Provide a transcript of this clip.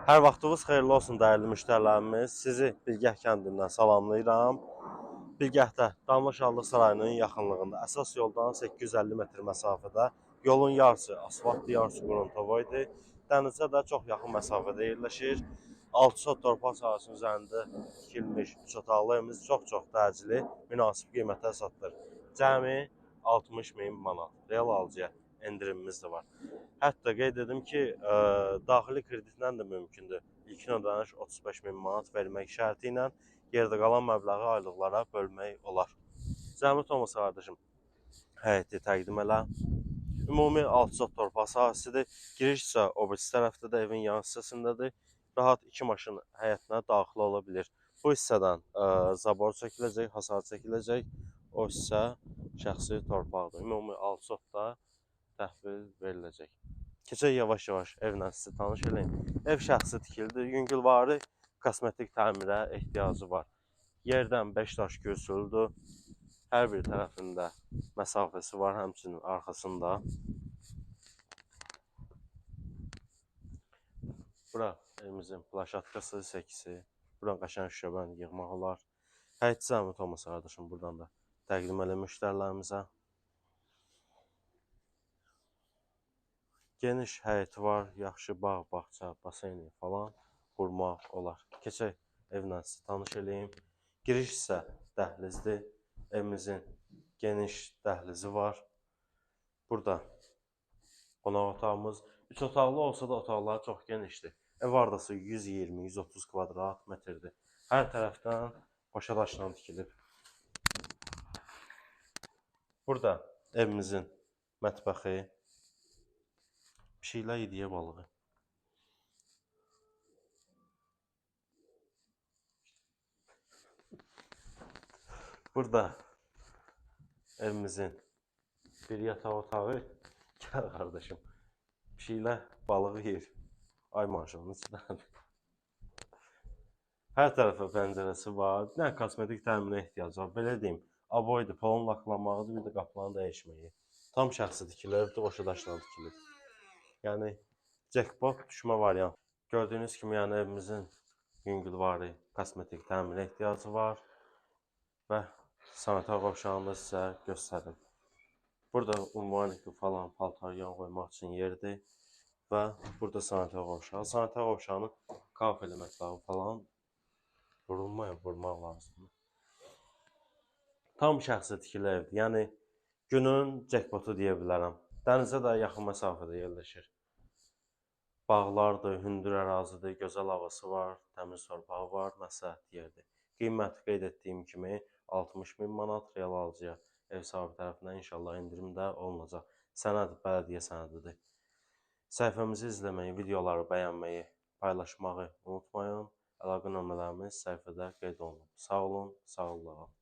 Hər vaxtınız xeyirli olsun dəyərli müştərilərimiz. Sizi Bilgəh kəndindən salamlayıram. Bilgəhdə Damlaşanlıq sarayının yaxınlığında əsas yoldan 850 metr məsafədə yolun yarısı asfaltlı, yarısı qruntovo idi. Dənizə də çox yaxın məsafədə yerləşir. 6 sot torpaq sahəsinin üzərində tikilmiş 3 otaqlı evimiz çox təcili, münasib qiymətə satılır. Cəmi 60 min manat. Real alıcıya endirimimiz də var. Hətta qeyd edim ki, daxili kreditlə də mümkündür. İlkin ödəniş 35 min manat vermək şərti ilə yerdə qalan məbləği aylıqlara bölmək olar. Zəhmət olmasa qardaşım, həyəti təqdim elə. Ümumi 6 sot torpaq sahəsidir. Giriş isə o birisi tərəfdə də evin yan hissəsindədir. Rahat 2 maşın həyətinə daxil ola bilir. Bu hissədən zabor çəkiləcək, hasar çəkiləcək. O hissə şəxsi torpaqdır. Ümumi 6 sotda təhvil veriləcək. Keçək yavaş-yavaş evlə sizi tanış edeyim. Ev şəxsi tikilidir. Yüngülvari kosmetik təmirə ehtiyacı var. Yerdən 5 daş görsülüdür. Hər bir tərəfində məsafəsi var, həmçinin arxasında. Bura evimizin plaşatkası, sekisi. Buradan qəşəng şüşəbəni yığmaq olar. Həyət zəhmət olmasa qardaşım, buradan da təqdim elə müştərilərimizə. Geniş həyəti var, yaxşı bağ, bağça, baseyni falan qurmaq olar. Keçək evlə sizi tanış edeyim. Giriş isə dəhlizdir. Evimizin geniş dəhlizi var. Burada qonaq otağımız 3 otaqlı olsa da otaqlar çox genişdir. Ev hardası 120-130 kvadrat metrdir. Hər tərəfdən qoşa daşla tikilib. Burada evimizin mətbəxi, pişiklər yediyə balığı. Burada evimizin bir yataq otağı. Gəl qardaşım. Pişiklər balığı yer. Ay maşallah, içindədir. Hər tərəfə pəncərəsi var. Nə kosmetik təminə ehtiyacı var. Belə deyim, aboydur, polun laklanmağıdır, bir də qapılarını dəyişməyi. Tam şəxsi tikilir, qoşa daşla tikilir. Yəni jackpot düşmə variantı. Gördüyünüz kimi, yəni evimizin yüngülvari kosmetik təminə ehtiyacı var və sanitar qovşağını da sizə göstərim. Burada ünvaniki falan paltar yan qoymaq üçün yerdir və burada sanitar qovşağı. Sanitar qovşağının kafeli mətbəxi falan vurmaq lazımdır. Tam şəxsi tikili evdir. Yəni günün jackpotu deyə bilərəm. Dənizə də yaxın məsafədə yerləşir. Bağlardır, hündür ərazidir, gözəl havası var, təmiz torpağı var, məsləhət yerdir. Qiyməti qeyd etdiyim kimi 60 min manat, real alıcıya ev sahibi tərəfindən inşallah endirim də olunacaq. Sənəd bələdiyyə sənədidir. Səhifəmizi izləməyi, videoları bəyənməyi, paylaşmağı unutmayın. Əlaqə nömrələrimiz səhifədə qeyd olunub. Sağ olun, sağ olun.